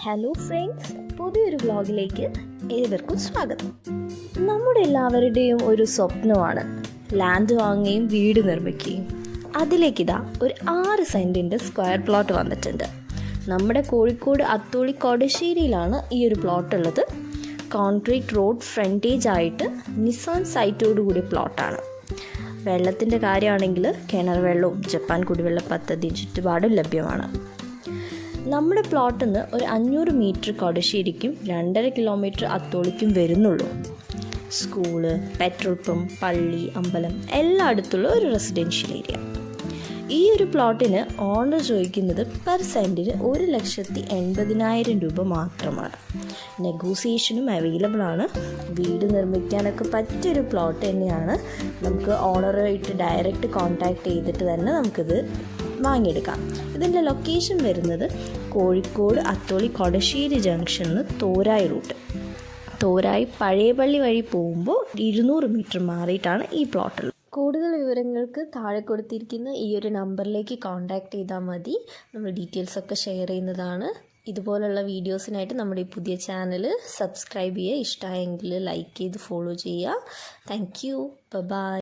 Hello friends, പുതിയൊരു വ്ളോഗിലേക്ക് ഏവർക്കും സ്വാഗതം. നമ്മുടെ എല്ലാവരുടെയും ഒരു സ്വപ്നമാണ് ലാൻഡ് വാങ്ങുകയും വീട് നിർമ്മിക്കുകയും. അതിലേക്കിതാ ഒരു 6 സെൻറ്റിൻ്റെ സ്ക്വയർ പ്ലോട്ട് വന്നിട്ടുണ്ട്. നമ്മുടെ കോഴിക്കോട് അത്തോളി കൊടശ്ശേരിയിലാണ് ഈ ഒരു പ്ലോട്ട് ഉള്ളത്. കോൺക്രീറ്റ് റോഡ് ഫ്രണ്ടേജ് ആയിട്ട് നിസാൻ സൈറ്റോടു കൂടിയ പ്ലോട്ടാണ്. വെള്ളത്തിൻ്റെ കാര്യമാണെങ്കിൽ കിണർ വെള്ളവും ജപ്പാൻ കുടിവെള്ള പദ്ധതി ചുറ്റുപാടും ലഭ്യമാണ്. നമ്മുടെ പ്ലോട്ടിൽ നിന്ന് ഒരു 500 മീറ്റർ കൊടശ്ശേരിക്കും 2.5 കിലോമീറ്റർ അത്തോളിക്കും വരുന്നുള്ളൂ. സ്കൂള്, പെട്രോൾ പമ്പ്, പള്ളി, അമ്പലം എല്ലാം അടുത്തുള്ള ഒരു റെസിഡൻഷ്യൽ ഏരിയ. ഈ ഒരു പ്ലോട്ടിന് ഓണർ ചോദിക്കുന്നത് പെർ സെൻറ്റിന് 1,80,000 രൂപ മാത്രമാണ്. നെഗോസിയേഷനും അവൈലബിൾ ആണ്. വീട് നിർമ്മിക്കാനൊക്കെ പറ്റിയൊരു പ്ലോട്ട് തന്നെയാണ്. നമുക്ക് ഓണറുമായിട്ട് ഡയറക്റ്റ് കോൺടാക്റ്റ് ചെയ്തിട്ട് തന്നെ നമുക്കിത് വാങ്ങിയെടുക്കാം. ഇതിൻ്റെ ലൊക്കേഷൻ വരുന്നത് കോഴിക്കോട് അത്തോളി കൊടശ്ശേരി ജംഗ്ഷനിൽ തോരായി റൂട്ട്. തോരായി പഴയ പള്ളി വഴി പോകുമ്പോൾ 200 മീറ്റർ മാറിയിട്ടാണ് ഈ പ്ലോട്ടുള്ളത്. കൂടുതൽ വിവരങ്ങൾക്ക് താഴെ കൊടുത്തിരിക്കുന്ന ഈ ഒരു നമ്പറിലേക്ക് കോൺടാക്റ്റ് ചെയ്താൽ മതി. നമ്മൾ ഡീറ്റെയിൽസൊക്കെ ഷെയർ ചെയ്യുന്നതാണ്. ഇതുപോലുള്ള വീഡിയോസിനായിട്ട് നമ്മുടെ ഈ പുതിയ ചാനൽ സബ്സ്ക്രൈബ് ചെയ്യുക. ഇഷ്ടമായെങ്കിൽ ലൈക്ക് ചെയ്ത് ഫോളോ ചെയ്യുക. Thank you. ബൈ.